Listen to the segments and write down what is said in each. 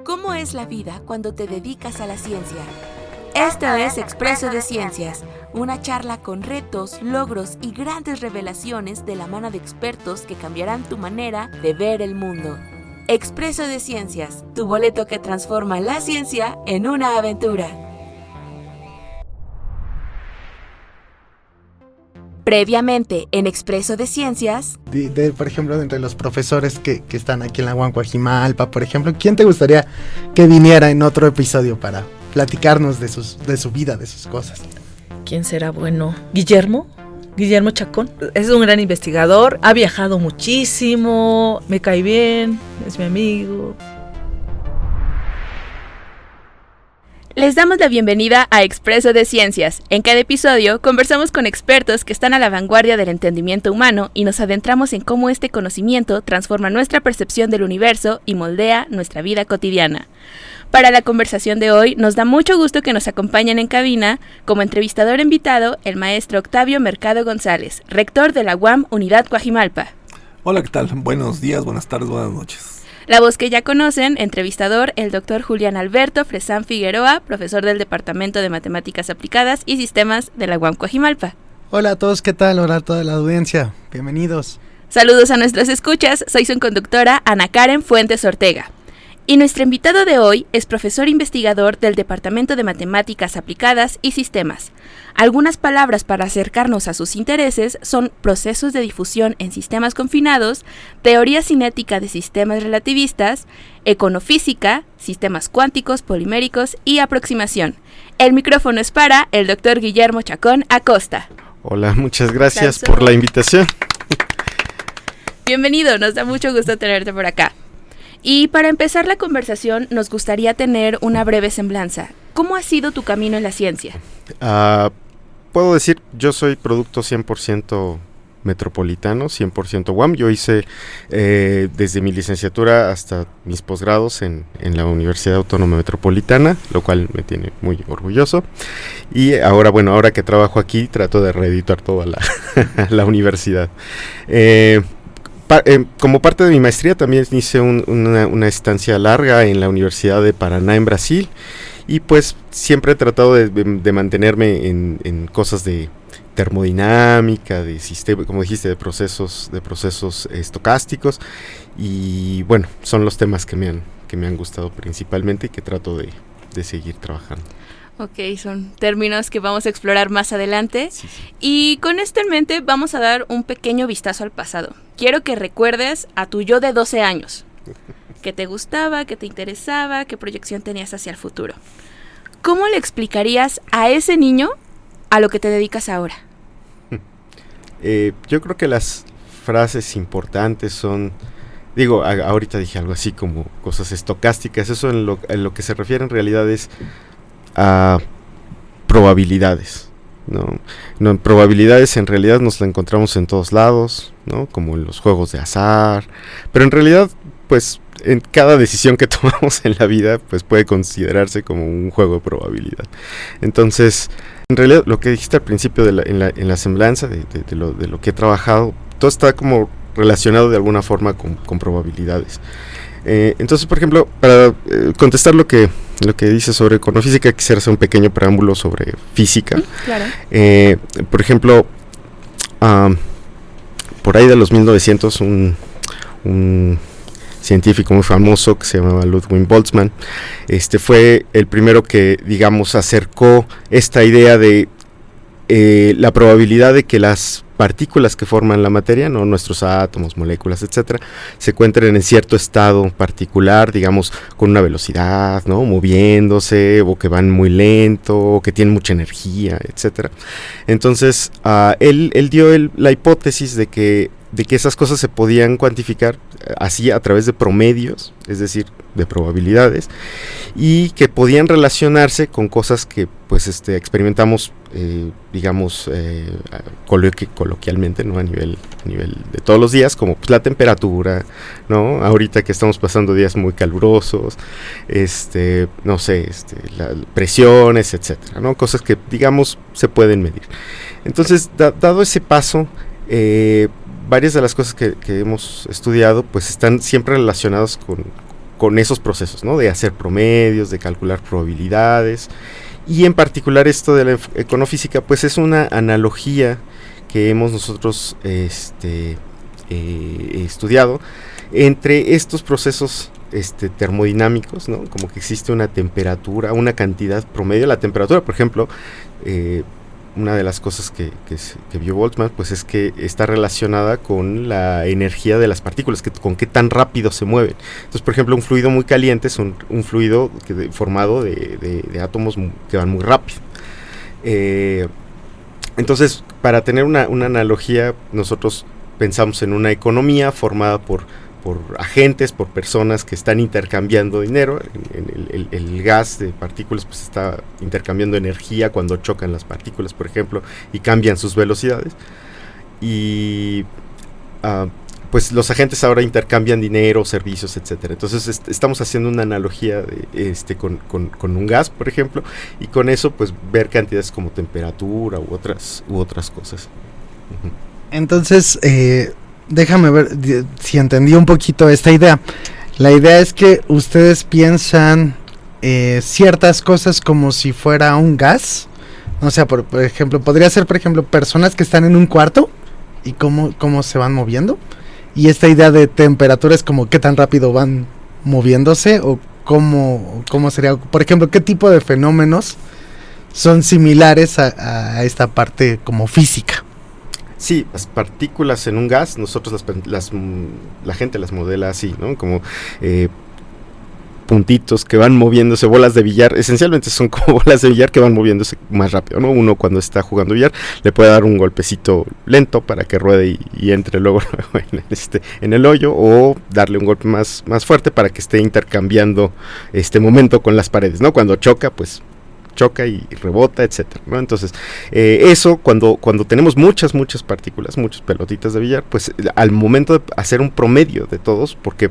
¿Cómo es la vida cuando te dedicas a la ciencia? Esto es Expreso de Ciencias, una charla con retos, logros y grandes revelaciones de la mano de expertos que cambiarán tu manera de ver el mundo. Expreso de Ciencias, tu boleto que transforma la ciencia en una aventura. Previamente, en Expreso de Ciencias... Por ejemplo, entre los profesores que están aquí en la UAM Coajimalpa, por ejemplo, ¿quién te gustaría que viniera en otro episodio para platicarnos de su vida, de sus cosas? ¿Quién será bueno? ¿Guillermo Chacón? Es un gran investigador, ha viajado muchísimo, me cae bien, es mi amigo. Les damos la bienvenida a Expreso de Ciencias. En cada episodio conversamos con expertos que están a la vanguardia del entendimiento humano y nos adentramos en cómo este conocimiento transforma nuestra percepción del universo y moldea nuestra vida cotidiana. Para la conversación de hoy, nos da mucho gusto que nos acompañen en cabina como entrevistador invitado el maestro Octavio Mercado González, rector de la UAM Unidad Coajimalpa. Hola, ¿qué tal? Buenos días, buenas tardes, buenas noches. La voz que ya conocen, entrevistador, el doctor Julián Alberto Fresán Figueroa, profesor del Departamento de Matemáticas Aplicadas y Sistemas de la UAM Coajimalpa. Hola a todos, ¿qué tal? Hola a toda la audiencia, bienvenidos. Saludos a nuestras escuchas, soy su conductora Ana Karen Fuentes Ortega. Y nuestro invitado de hoy es profesor investigador del Departamento de Matemáticas Aplicadas y Sistemas. Algunas palabras para acercarnos a sus intereses son procesos de difusión en sistemas confinados, teoría cinética de sistemas relativistas, econofísica, sistemas cuánticos, poliméricos y aproximación. El micrófono es para el doctor Guillermo Chacón Acosta. Hola, muchas gracias por la invitación. Bienvenido, nos da mucho gusto tenerte por acá. Y para empezar la conversación, nos gustaría tener una breve semblanza. ¿Cómo ha sido tu camino en la ciencia? Puedo decir, yo soy producto 100% metropolitano, 100% UAM. Yo hice desde mi licenciatura hasta mis posgrados en la Universidad Autónoma Metropolitana, lo cual me tiene muy orgulloso. Y ahora que trabajo aquí, trato de reeditar toda la universidad. Como parte de mi maestría también hice una estancia larga en la Universidad de Paraná en Brasil y pues siempre he tratado de mantenerme en cosas de termodinámica, de sistema, como dijiste, de procesos estocásticos y bueno, son los temas que me han gustado principalmente y que trato de seguir trabajando. Ok, son términos que vamos a explorar más adelante. Sí. Y con esto en mente vamos a dar un pequeño vistazo al pasado. Quiero que recuerdes a tu yo de 12 años. ¿Qué te gustaba? ¿Qué te interesaba? ¿Qué proyección tenías hacia el futuro? ¿Cómo le explicarías a ese niño a lo que te dedicas ahora? Yo creo que las frases importantes son... ahorita dije algo así como cosas estocásticas. Eso en lo que se refiere en realidad es a probabilidades, ¿no? Probabilidades en realidad nos la encontramos en todos lados, ¿no? Como en los juegos de azar, pero en realidad, pues, en cada decisión que tomamos en la vida, pues puede considerarse como un juego de probabilidad. Entonces, en realidad, lo que dijiste al principio en la semblanza de lo que he trabajado, todo está como relacionado de alguna forma con probabilidades. Entonces, por ejemplo, para contestar lo que dice sobre econofísica, quisiera hacer un pequeño preámbulo sobre física. Claro. Por ejemplo, por ahí de los 1900, un científico muy famoso que se llamaba Ludwig Boltzmann, fue el primero que, digamos, acercó esta idea de la probabilidad de que las partículas que forman la materia, no nuestros átomos, moléculas, etcétera, se encuentren en cierto estado particular, digamos, con una velocidad, ¿no? Moviéndose, o que van muy lento, o que tienen mucha energía, etcétera. Entonces, él dio la hipótesis de que esas cosas se podían cuantificar así a través de promedios, es decir, de probabilidades, y que podían relacionarse con cosas que pues experimentamos, digamos, coloquialmente, ¿no? a nivel de todos los días, como pues la temperatura, ¿no? Ahorita que estamos pasando días muy calurosos, no sé, las presiones, etcétera, ¿no? Cosas que, digamos, se pueden medir. Entonces, dado ese paso, varias de las cosas que hemos estudiado pues están siempre relacionadas con esos procesos, ¿no? De hacer promedios, de calcular probabilidades. Y en particular esto de la econofísica, pues es una analogía que hemos nosotros estudiado entre estos procesos termodinámicos, ¿no? Como que existe una temperatura, una cantidad promedio. La temperatura, por ejemplo, una de las cosas que vio Boltzmann, pues es que está relacionada con la energía de las partículas, con qué tan rápido se mueven. Entonces, por ejemplo, un fluido muy caliente es un fluido formado de átomos que van muy rápido. Entonces, para tener una analogía, nosotros pensamos en una economía formada por agentes, por personas que están intercambiando dinero. El gas de partículas pues está intercambiando energía cuando chocan las partículas, por ejemplo, y cambian sus velocidades. Y pues los agentes ahora intercambian dinero, servicios, etcétera. Entonces estamos haciendo una analogía con un gas, por ejemplo, y con eso pues ver cantidades como temperatura u otras cosas. Uh-huh. Entonces, déjame ver si entendí un poquito esta idea. La idea es que ustedes piensan ciertas cosas como si fuera un gas. O sea, por ejemplo, podría ser, por ejemplo, personas que están en un cuarto y cómo se van moviendo. Y esta idea de temperatura es como qué tan rápido van moviéndose o cómo sería, por ejemplo, qué tipo de fenómenos son similares a esta parte como física. Sí, las partículas en un gas, nosotros la gente las modela así, ¿no? Como puntitos que van moviéndose, bolas de billar, esencialmente son como bolas de billar que van moviéndose más rápido, ¿no? Uno cuando está jugando billar le puede dar un golpecito lento para que ruede y entre luego en el hoyo, o darle un golpe más fuerte para que esté intercambiando momento con las paredes, ¿no? Cuando choca, pues choca y rebota, etcétera, ¿no? Entonces, eso cuando tenemos muchas partículas, muchas pelotitas de billar, pues al momento de hacer un promedio de todos, porque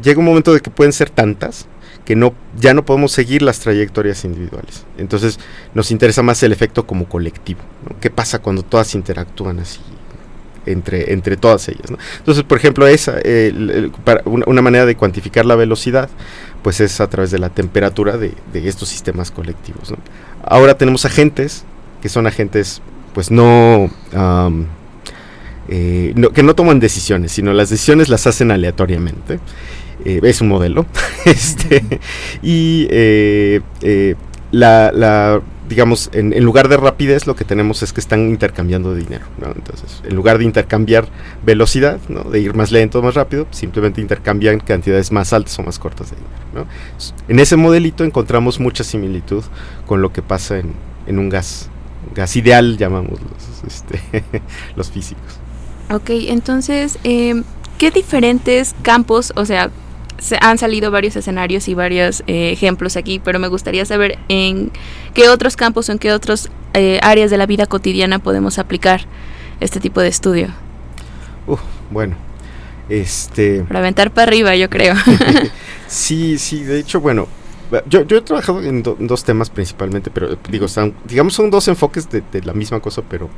llega un momento de que pueden ser tantas que ya no podemos seguir las trayectorias individuales. Entonces, nos interesa más el efecto como colectivo, ¿no? ¿Qué pasa cuando todas interactúan así entre todas ellas, ¿no? Entonces, por ejemplo, una manera de cuantificar la velocidad pues es a través de la temperatura de estos sistemas colectivos, ¿no? Ahora tenemos agentes que son agentes pues que no toman decisiones, sino las decisiones las hacen aleatoriamente. Es un modelo. Y digamos, en lugar de rapidez, lo que tenemos es que están intercambiando dinero, ¿no? Entonces, en lugar de intercambiar velocidad, ¿no? De ir más lento o más rápido, simplemente intercambian cantidades más altas o más cortas de dinero, ¿no? En ese modelito encontramos mucha similitud con lo que pasa en un gas ideal, llamamos los físicos. Ok, entonces, ¿qué diferentes campos, o sea, han salido varios escenarios y varios ejemplos aquí, pero me gustaría saber en qué otros campos o en qué otras áreas de la vida cotidiana podemos aplicar este tipo de estudio? Bueno, para aventar para arriba, yo creo. Sí, de hecho, bueno, yo he trabajado en dos temas principalmente, pero son dos enfoques de la misma cosa, pero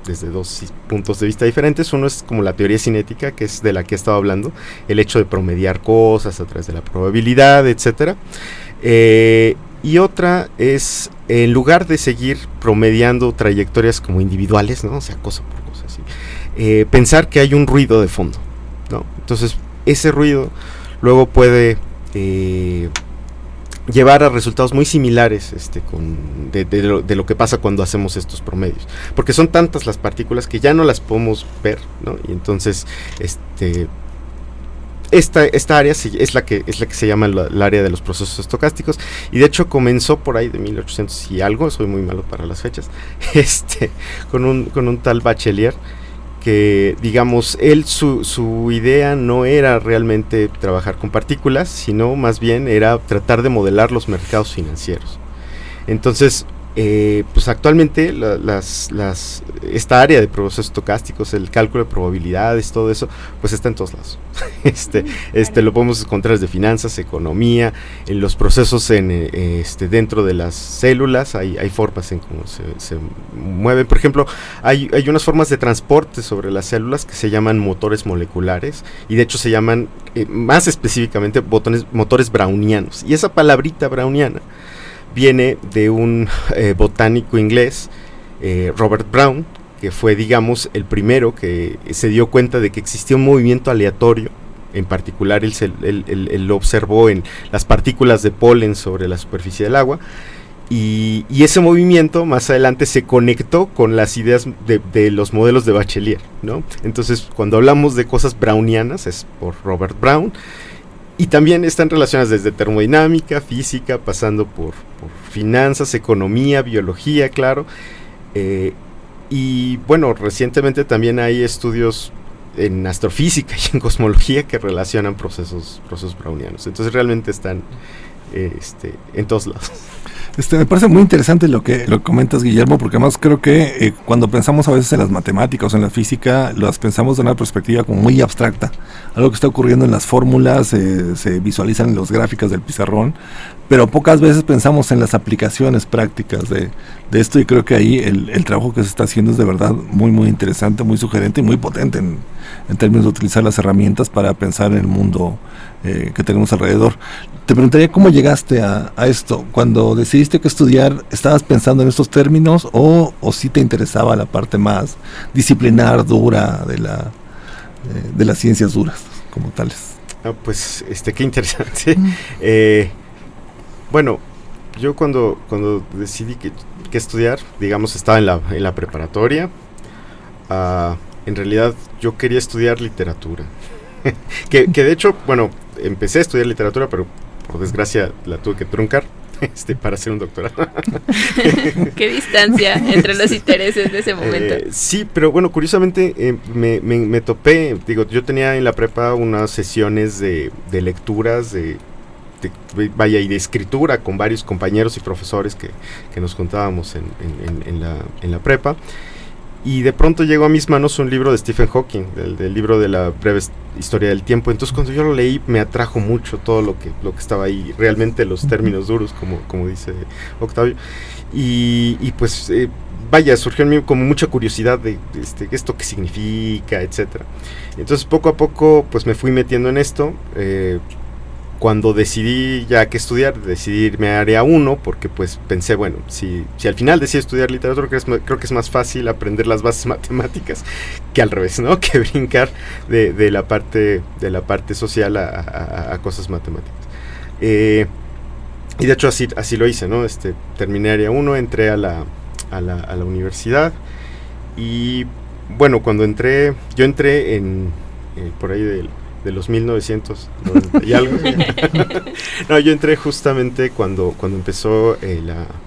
desde dos puntos de vista diferentes. Uno es como la teoría cinética, que es de la que he estado hablando, el hecho de promediar cosas a través de la probabilidad, etcétera. Y otra es, en lugar de seguir promediando trayectorias como individuales, ¿no? O sea, cosa por cosa, así, pensar que hay un ruido de fondo, ¿no? Entonces, ese ruido luego puede llevar a resultados muy similares de lo que pasa cuando hacemos estos promedios, porque son tantas las partículas que ya no las podemos ver, ¿no? Y entonces esta área es la que se llama el área de los procesos estocásticos, y de hecho comenzó por ahí de 1800 y algo, soy muy malo para las fechas, con un tal Bachelier, que digamos, su idea no era realmente trabajar con partículas, sino más bien era tratar de modelar los mercados financieros. Entonces, pues actualmente esta área de procesos estocásticos, el cálculo de probabilidades, todo eso, pues está en todos lados. Lo podemos encontrar desde finanzas, economía, en los procesos dentro de las células, hay formas en cómo se mueven. Por ejemplo, hay unas formas de transporte sobre las células que se llaman motores moleculares, y de hecho se llaman, más específicamente, motores brownianos. Y esa palabrita browniana viene de un botánico inglés, Robert Brown, que fue, digamos, el primero que se dio cuenta de que existía un movimiento aleatorio. En particular, él lo observó en las partículas de polen sobre la superficie del agua, y ese movimiento más adelante se conectó con las ideas de los modelos de Bachelier, ¿no? Entonces, cuando hablamos de cosas brownianas, es por Robert Brown. Y también están relacionadas desde termodinámica, física, pasando por finanzas, economía, biología, claro. Y bueno, recientemente también hay estudios en astrofísica y en cosmología que relacionan procesos brownianos. Entonces realmente están en todos lados. Me parece muy interesante lo que comentas, Guillermo, porque además creo que cuando pensamos a veces en las matemáticas o en la física, las pensamos de una perspectiva como muy abstracta. Algo que está ocurriendo en las fórmulas, se visualizan en las gráficas del pizarrón, pero pocas veces pensamos en las aplicaciones prácticas de esto, y creo que ahí el trabajo que se está haciendo es de verdad muy, muy interesante, muy sugerente y muy potente en términos de utilizar las herramientas para pensar en el mundo que tenemos alrededor. Te preguntaría cómo llegaste a esto. Cuando decidiste que estudiar, ¿estabas pensando en estos términos o sí te interesaba la parte más disciplinar, dura de las ciencias duras como tales? Pues qué interesante. Bueno, yo cuando decidí que estudiar, digamos, estaba en la preparatoria. En realidad yo quería estudiar literatura. que de hecho, bueno, empecé a estudiar literatura, pero por desgracia la tuve que truncar para hacer un doctorado. ¿Qué distancia entre los intereses de ese momento? Sí, pero bueno, curiosamente me topé, digo, yo tenía en la prepa unas sesiones de lecturas, y de escritura con varios compañeros y profesores que nos juntábamos en la prepa. Y de pronto llegó a mis manos un libro de Stephen Hawking, del libro de la breve historia del tiempo. Entonces cuando yo lo leí me atrajo mucho todo lo que estaba ahí, realmente los términos duros, como dice Octavio. Y pues surgió en mí como mucha curiosidad de esto qué significa, etcétera. Entonces poco a poco pues me fui metiendo en esto. Cuando decidí ya qué estudiar, decidí irme a área 1, porque pues pensé, bueno, si al final decido estudiar literatura, creo que es más fácil aprender las bases matemáticas que al revés, ¿no? Que brincar de la parte social a cosas matemáticas. Y de hecho así lo hice, ¿no? Terminé área 1, entré a la universidad, y bueno, cuando yo entré por ahí de los 1990 y algo. No, yo entré justamente cuando empezó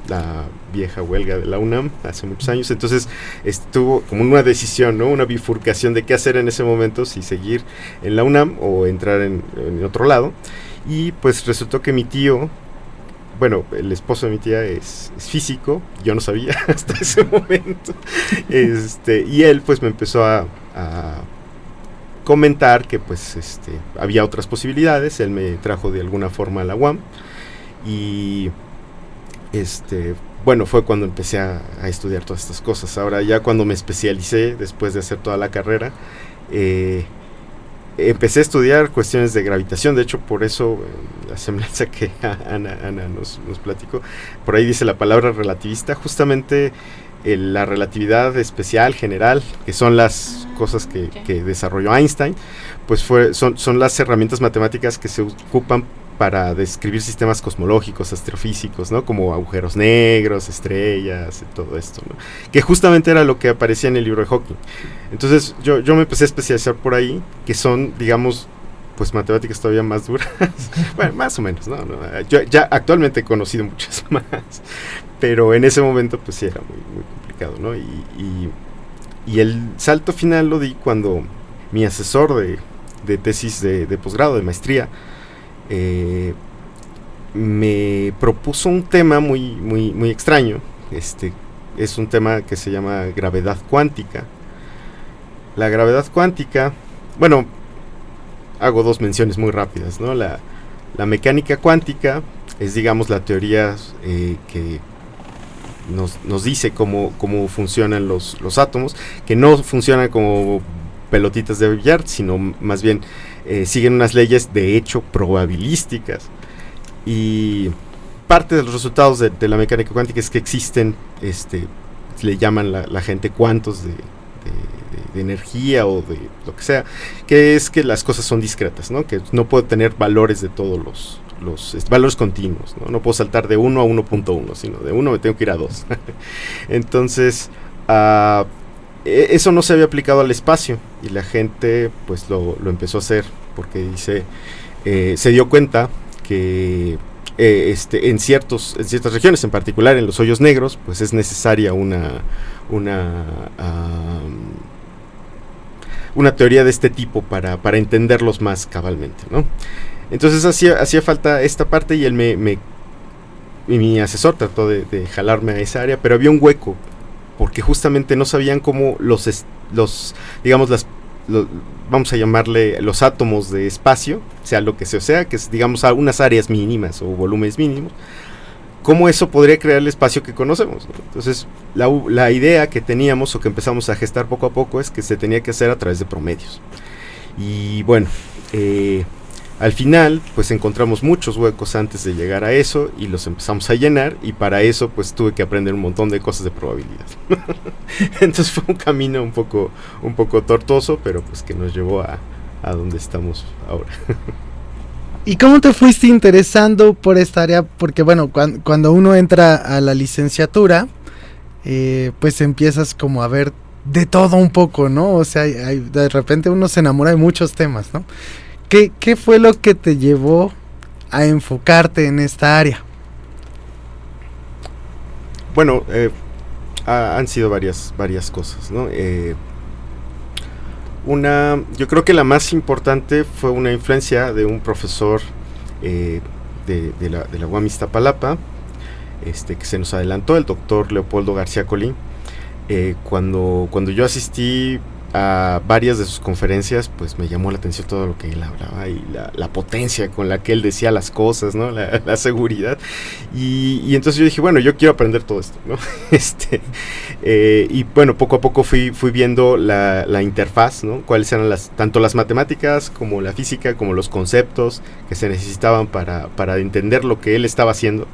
la vieja huelga de la UNAM hace muchos años. Entonces estuvo como una decisión, ¿no? Una bifurcación de qué hacer en ese momento, si seguir en la UNAM o entrar en otro lado. Y pues resultó que mi tío, bueno, el esposo de mi tía es físico, yo no sabía hasta ese momento. Y él pues me empezó a comentar que pues había otras posibilidades. Él me trajo de alguna forma a la UAM, y bueno, fue cuando empecé a estudiar todas estas cosas. Ahora ya cuando me especialicé, después de hacer toda la carrera, empecé a estudiar cuestiones de gravitación. De hecho, por eso la semblanza que Ana nos platicó, por ahí dice la palabra relativista, justamente la relatividad especial, general, que son las cosas que desarrolló Einstein, pues son las herramientas matemáticas que se ocupan para describir sistemas cosmológicos, astrofísicos, ¿no? Como agujeros negros, estrellas, todo esto, ¿no? Que justamente era lo que aparecía en el libro de Hawking. Entonces yo me empecé a especializar por ahí, que son, digamos, pues matemáticas todavía más duras. Bueno, más o menos, ¿no? Yo ya actualmente he conocido muchas más, pero en ese momento pues sí era muy, muy complicado, ¿no? Y el salto final lo di cuando mi asesor de tesis de posgrado, de maestría, me propuso un tema muy, muy, muy extraño, es un tema que se llama gravedad cuántica. La gravedad cuántica, bueno, hago dos menciones muy rápidas, ¿no? La mecánica cuántica es, digamos, la teoría que nos dice cómo funcionan los átomos, que no funcionan como pelotitas de billar, sino más bien siguen unas leyes de hecho probabilísticas. Y parte de los resultados de la mecánica cuántica es que existen, le llaman la gente cuantos de energía o de lo que sea, que es que las cosas son discretas, ¿no? Que no puedo tener valores de todos los valores continuos, ¿no? No puedo saltar de 1 a 1.1, sino de 1 me tengo que ir a 2. Entonces, eso no se había aplicado al espacio y la gente pues lo empezó a hacer porque dice, se dio cuenta que en ciertas regiones, en particular en los hoyos negros, pues es necesaria una teoría de este tipo para entenderlos más cabalmente, ¿no? Entonces hacía falta esta parte y mi asesor trató de jalarme a esa área, pero había un hueco, porque justamente no sabían cómo vamos a llamarle los átomos de espacio, sea lo que sea, que es, digamos, unas áreas mínimas o volúmenes mínimos, cómo eso podría crear el espacio que conocemos, ¿no? Entonces, la idea que teníamos o que empezamos a gestar poco a poco es que se tenía que hacer a través de promedios. Y bueno, al final, pues encontramos muchos huecos antes de llegar a eso y los empezamos a llenar, y para eso pues tuve que aprender un montón de cosas de probabilidad. Entonces fue un camino un poco tortuoso, pero pues que nos llevó a donde estamos ahora. ¿Y cómo te fuiste interesando por esta área? Porque bueno, cuando uno entra a la licenciatura, pues empiezas como a ver de todo un poco, ¿no? O sea, de repente uno se enamora de muchos temas, ¿no? ¿Qué fue lo que te llevó a enfocarte en esta área? Bueno, han sido varias cosas, ¿no? Yo creo que la más importante fue una influencia de un profesor de la UAM Iztapalapa, que se nos adelantó, el doctor Leopoldo García Colín. Cuando yo asistí a varias de sus conferencias, pues me llamó la atención todo lo que él hablaba y la potencia con la que él decía las cosas, ¿no? La seguridad, y entonces yo dije, bueno, yo quiero aprender todo esto, ¿no? Y bueno, poco a poco fui viendo la interfaz, ¿no? Cuáles eran tanto las matemáticas como la física, como los conceptos que se necesitaban para entender lo que él estaba haciendo.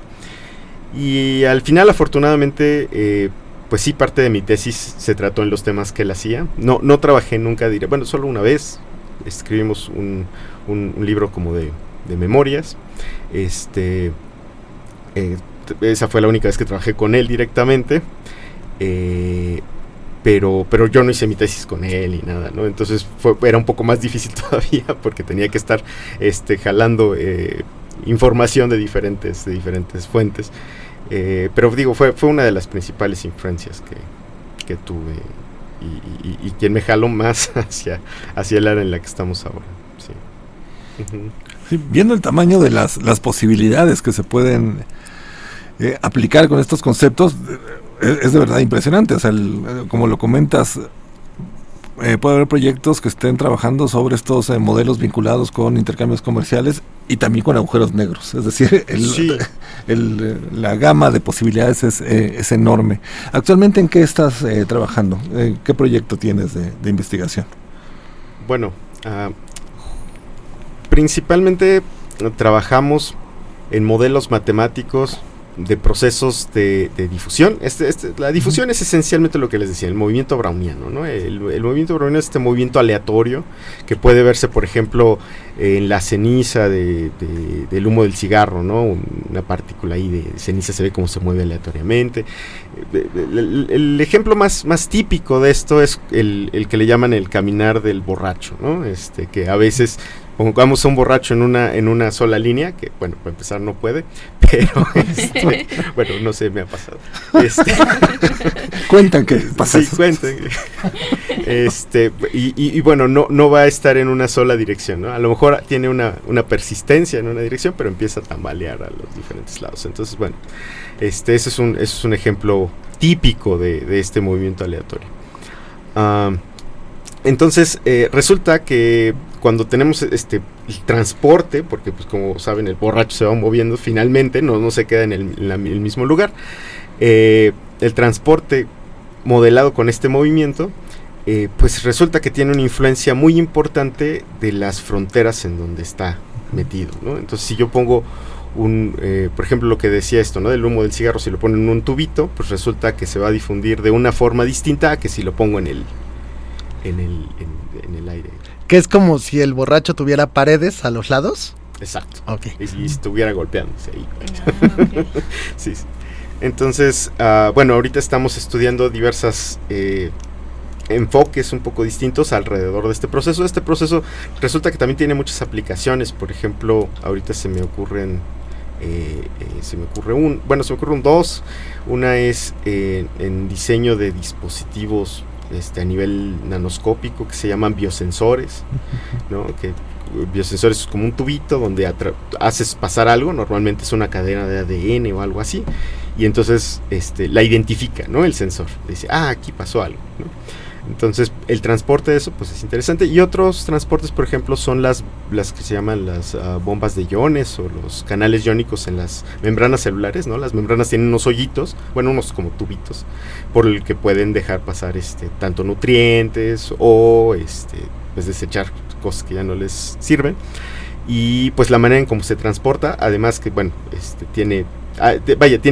Y al final, afortunadamente, pues sí, parte de mi tesis se trató en los temas que él hacía. No trabajé nunca, bueno, solo una vez escribimos un libro como de memorias. Esa fue la única vez que trabajé con él directamente. Pero yo no hice mi tesis con él ni nada, ¿no? Entonces era un poco más difícil todavía porque tenía que estar jalando información de diferentes fuentes. Pero digo, fue una de las principales influencias que tuve y quien me jaló más hacia el área en la que estamos ahora. Sí. Uh-huh. Sí, viendo el tamaño de las posibilidades que se pueden aplicar con estos conceptos, es de verdad impresionante. O sea, como lo comentas, puede haber proyectos que estén trabajando sobre estos modelos vinculados con intercambios comerciales y también con agujeros negros. Es decir, la gama de posibilidades es enorme. Actualmente, ¿en qué estás trabajando? ¿Qué proyecto tienes de investigación? Bueno, principalmente trabajamos en modelos matemáticos de procesos de difusión. La difusión es esencialmente lo que les decía, el movimiento browniano, ¿no? El movimiento browniano es este movimiento aleatorio que puede verse, por ejemplo, en la ceniza del humo del cigarro, ¿no? Una partícula ahí de ceniza se ve cómo se mueve aleatoriamente. El ejemplo más típico de esto es el que le llaman el caminar del borracho, ¿no? Que a veces pongamos a un borracho en una sola línea, que bueno, para empezar no puede, pero bueno, no sé, me ha pasado. Cuentan que pasa. Sí, cuentan. Y bueno, no va a estar en una sola dirección, ¿no? A lo mejor tiene una persistencia en una dirección, pero empieza a tambalear a los diferentes lados. Entonces, bueno, ese es un ejemplo típico de este movimiento aleatorio. Entonces, resulta que cuando tenemos el transporte, porque pues como saben el borracho se va moviendo finalmente, no se queda en el mismo lugar, el transporte modelado con este movimiento, pues resulta que tiene una influencia muy importante de las fronteras en donde está metido, ¿no? Entonces si yo pongo por ejemplo lo que decía esto, ¿no? Del humo del cigarro, si lo pongo en un tubito, pues resulta que se va a difundir de una forma distinta a que si lo pongo en el aire. Que es como si el borracho tuviera paredes a los lados. Exacto. Okay. Y estuviera golpeándose ahí. Okay. Sí. Entonces, bueno, ahorita estamos estudiando diversas enfoques un poco distintos alrededor de este proceso. Este proceso resulta que también tiene muchas aplicaciones. Por ejemplo, ahorita se me ocurren dos. Una es en diseño de dispositivos a nivel nanoscópico que se llaman biosensores, ¿no? Que biosensores es como un tubito donde haces pasar algo, normalmente es una cadena de ADN o algo así, y entonces la identifica, ¿no? El sensor dice, aquí pasó algo, ¿no? Entonces el transporte de eso pues es interesante. Y otros transportes, por ejemplo, son las que se llaman las bombas de iones o los canales iónicos en las membranas celulares, ¿no? Las membranas tienen unos hoyitos, bueno, unos como tubitos, por el que pueden dejar pasar tanto nutrientes o pues desechar cosas que ya no les sirven. Y pues la manera en cómo se transporta, además que bueno, tiene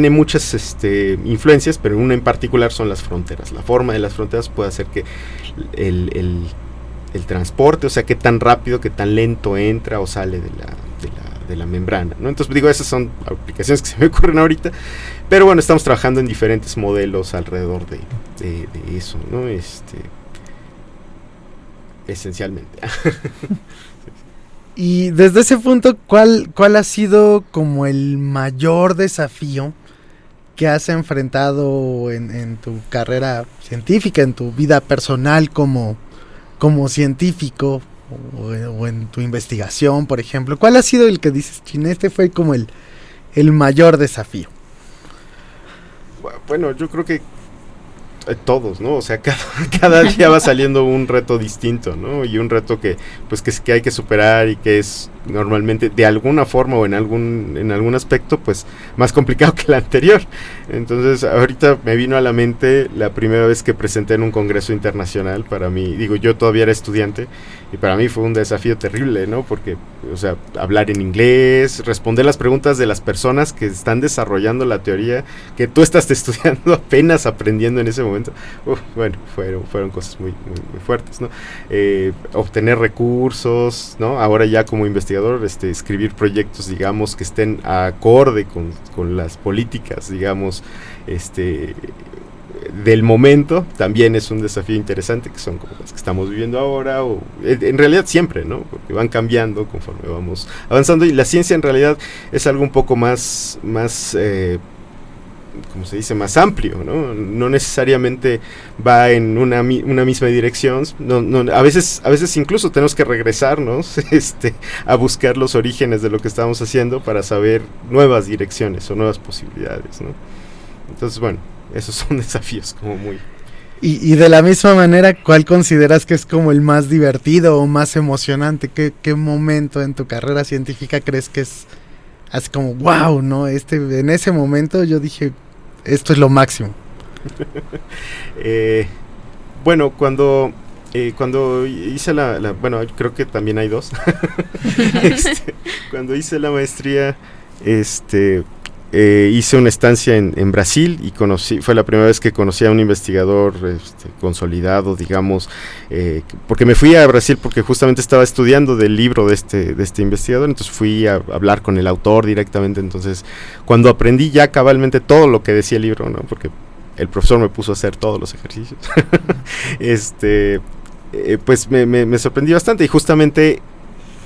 muchas influencias, pero una en particular son las fronteras. La forma de las fronteras puede hacer que el transporte, o sea, qué tan rápido, qué tan lento entra o sale de la membrana, ¿no? Entonces digo, esas son aplicaciones que se me ocurren ahorita, pero bueno, estamos trabajando en diferentes modelos alrededor de eso, ¿no? Esencialmente. Y desde ese punto, ¿cuál ha sido como el mayor desafío que has enfrentado en tu carrera científica, en tu vida personal como científico o en tu investigación, por ejemplo? ¿Cuál ha sido el que dices, fue como el mayor desafío? Bueno, yo creo que todos, ¿no? O sea, cada día va saliendo un reto distinto, ¿no? Y un reto que hay que superar y que es normalmente de alguna forma o en algún aspecto pues más complicado que el anterior. Entonces ahorita me vino a la mente la primera vez que presenté en un congreso internacional. Para mí, yo todavía era estudiante y para mí fue un desafío terrible, ¿no? Porque, o sea, hablar en inglés, responder las preguntas de las personas que están desarrollando la teoría que tú estás estudiando, apenas aprendiendo en ese momento. Bueno, fueron cosas muy, muy, muy fuertes, ¿no? Obtener recursos, ¿no? Ahora ya como investigador, escribir proyectos, digamos, que estén acorde con las políticas, digamos, del momento, también es un desafío interesante, que son como las que estamos viviendo ahora, o en realidad siempre, ¿no? Porque van cambiando conforme vamos avanzando, y la ciencia en realidad es algo un poco más como se dice, más amplio, ¿no? No necesariamente va en una misma dirección. A veces incluso tenemos que regresarnos a buscar los orígenes de lo que estamos haciendo para saber nuevas direcciones o nuevas posibilidades, ¿no? Entonces, bueno, esos son desafíos como muy... Y de la misma manera, ¿cuál consideras que es como el más divertido o más emocionante? ¿Qué momento en tu carrera científica crees que es así como wow, ¿no? En ese momento yo dije, esto es lo máximo? Bueno, cuando hice bueno, creo que también hay dos. Cuando hice la maestría, hice una estancia en Brasil y fue la primera vez que conocí a un investigador consolidado, digamos, porque me fui a Brasil porque justamente estaba estudiando del libro de este investigador, entonces fui a hablar con el autor directamente. Entonces cuando aprendí ya cabalmente todo lo que decía el libro, ¿no? Porque el profesor me puso a hacer todos los ejercicios, pues me sorprendió bastante, y justamente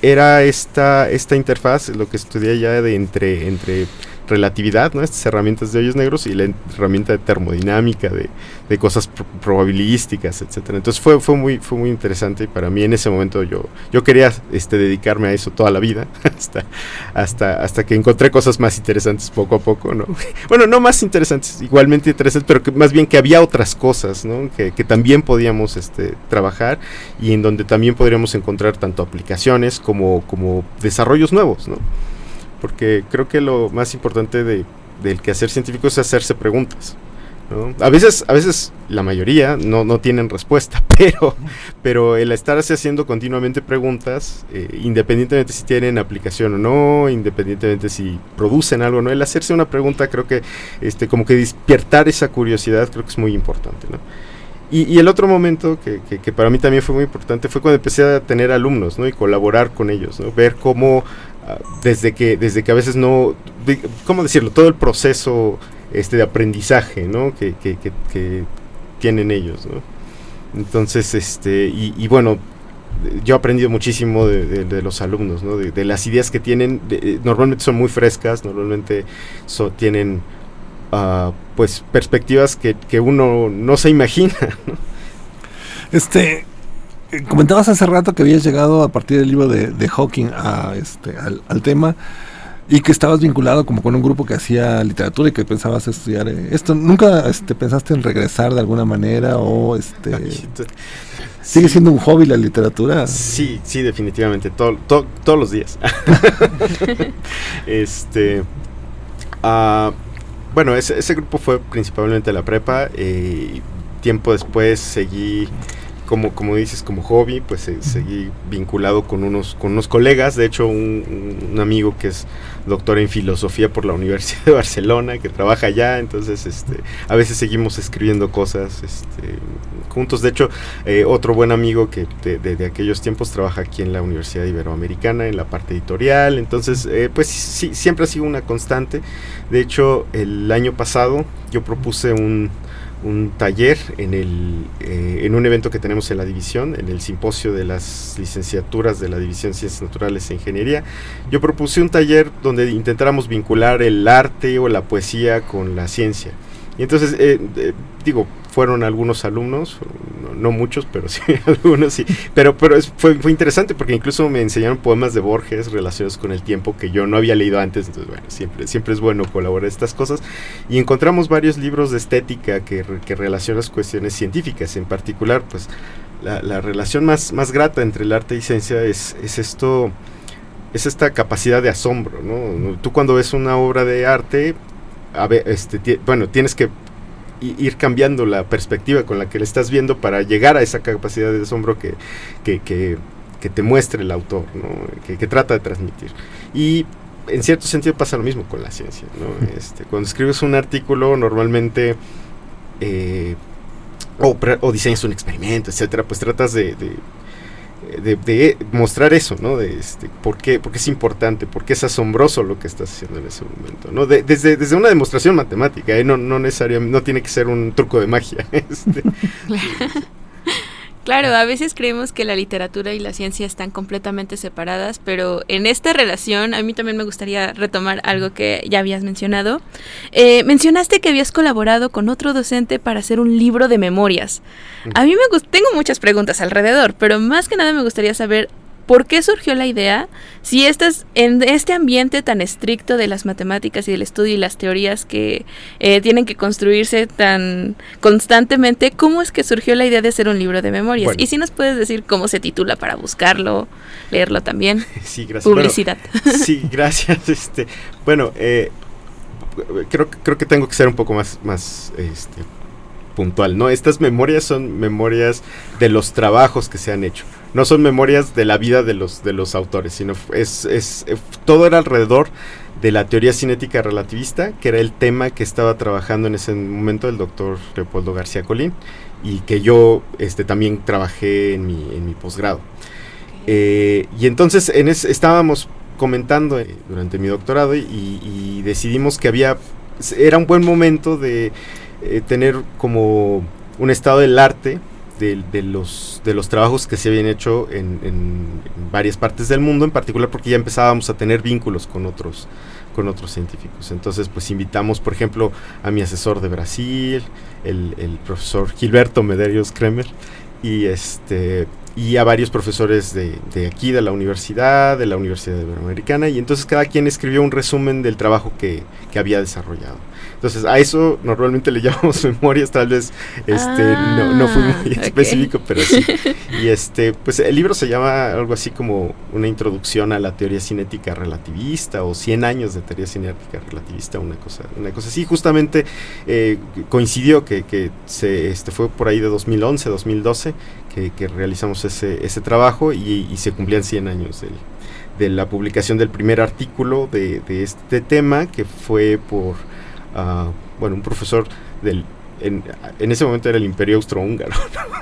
era esta interfaz, lo que estudié ya de entre relatividad, ¿no? Estas herramientas de hoyos negros y la herramienta de termodinámica, de cosas probabilísticas, etcétera. Entonces fue muy interesante, y para mí en ese momento yo quería dedicarme a eso toda la vida, hasta que encontré cosas más interesantes poco a poco, ¿no? Bueno, no más interesantes, igualmente interesantes, pero que más bien que había otras cosas, ¿no? Que también podíamos trabajar, y en donde también podríamos encontrar tanto aplicaciones como desarrollos nuevos, ¿no? Porque creo que lo más importante del quehacer científico es hacerse preguntas, ¿no? A veces la mayoría no tienen respuesta, pero el estarse haciendo continuamente preguntas, independientemente si tienen aplicación o no, independientemente si producen algo o no, el hacerse una pregunta, creo que como que despertar esa curiosidad, creo que es muy importante, ¿no? Y el otro momento que para mí también fue muy importante fue cuando empecé a tener alumnos, ¿no? Y colaborar con ellos, ¿no? Ver cómo desde que a veces ¿cómo decirlo? Todo el proceso de aprendizaje, ¿no? Que tienen ellos, ¿no? Entonces, y bueno, yo he aprendido muchísimo de los alumnos, ¿no? De las ideas que tienen, normalmente son muy frescas, normalmente tienen pues perspectivas que uno no se imagina, ¿no? Comentabas hace rato que habías llegado a partir del libro de Hawking al tema, y que estabas vinculado como con un grupo que hacía literatura y que pensabas estudiar esto. ¿Nunca pensaste en regresar de alguna manera o sigue siendo un hobby la literatura? Sí, definitivamente, todos los días. Bueno, ese grupo fue principalmente la prepa, tiempo después seguí, como dices, como hobby, pues seguí vinculado con unos colegas. De hecho, un amigo que es doctor en filosofía por la Universidad de Barcelona, que trabaja allá, entonces a veces seguimos escribiendo cosas juntos. De hecho, otro buen amigo que de aquellos tiempos trabaja aquí en la Universidad Iberoamericana en la parte editorial. Entonces pues sí, siempre ha sido una constante. De hecho, el año pasado yo propuse un taller en un evento que tenemos en la división, en el simposio de las licenciaturas de la División Ciencias Naturales e Ingeniería. Yo propuse un taller donde intentáramos vincular el arte o la poesía con la ciencia. Y entonces, fueron algunos alumnos, no muchos, pero sí algunos, sí. Pero fue interesante porque incluso me enseñaron poemas de Borges relacionados con el tiempo que yo no había leído antes. Entonces, bueno, siempre es bueno colaborar en estas cosas. Y encontramos varios libros de estética que relacionan las cuestiones científicas. En particular, pues, la relación más grata entre el arte y ciencia es esta capacidad de asombro, ¿no? Tú cuando ves una obra de arte, tienes que ir cambiando la perspectiva con la que le estás viendo para llegar a esa capacidad de asombro que te muestre el autor, ¿no? que trata de transmitir. Y en cierto sentido pasa lo mismo con la ciencia, ¿no? Cuando escribes un artículo, normalmente o diseñas un experimento, etcétera, pues tratas de mostrar eso, ¿no? ¿Por qué es importante? ¿Por qué es asombroso lo que estás haciendo en ese momento, ¿no? Desde una demostración matemática, no necesariamente, no tiene que ser un truco de magia. Claro, a veces creemos que la literatura y la ciencia están completamente separadas, pero en esta relación a mí también me gustaría retomar algo que ya habías mencionado. Mencionaste que habías colaborado con otro docente para hacer un libro de memorias. A mí tengo muchas preguntas alrededor, pero más que nada me gustaría saber ¿por qué surgió la idea? Si estás en este ambiente tan estricto de las matemáticas y del estudio y las teorías que tienen que construirse tan constantemente, ¿cómo es que surgió la idea de hacer un libro de memorias? Bueno. Y si nos puedes decir cómo se titula para buscarlo, leerlo también. Sí, gracias. Publicidad. Bueno, sí, gracias. Creo que tengo que ser un poco más puntual, ¿no? Estas memorias son memorias de los trabajos que se han hecho. No son memorias de la vida de los autores, sino todo era alrededor de la teoría cinética relativista, que era el tema que estaba trabajando en ese momento el doctor Leopoldo García Colín, y que yo también trabajé en mi posgrado. Y entonces estábamos comentando durante mi doctorado y decidimos que era un buen momento de tener como un estado del arte de los trabajos que se habían hecho en varias partes del mundo, en particular porque ya empezábamos a tener vínculos con otros con otros científicos. Entonces, pues invitamos, por ejemplo, a mi asesor de Brasil, el profesor Gilberto Medeiros Kremer, y a varios profesores de aquí, de la Universidad Iberoamericana, y entonces cada quien escribió un resumen del trabajo que había desarrollado. Entonces a eso normalmente le llamamos memorias, tal vez no fui muy específico, pero sí. Y pues el libro se llama algo así como una introducción a la teoría cinética relativista, o 100 años de teoría cinética relativista, una cosa así. Justamente coincidió que fue por ahí de 2011, 2012 que realizamos ese trabajo, y se cumplían 100 años de la publicación del primer artículo de este tema, que fue por un profesor en ese momento era el Imperio Austrohúngaro,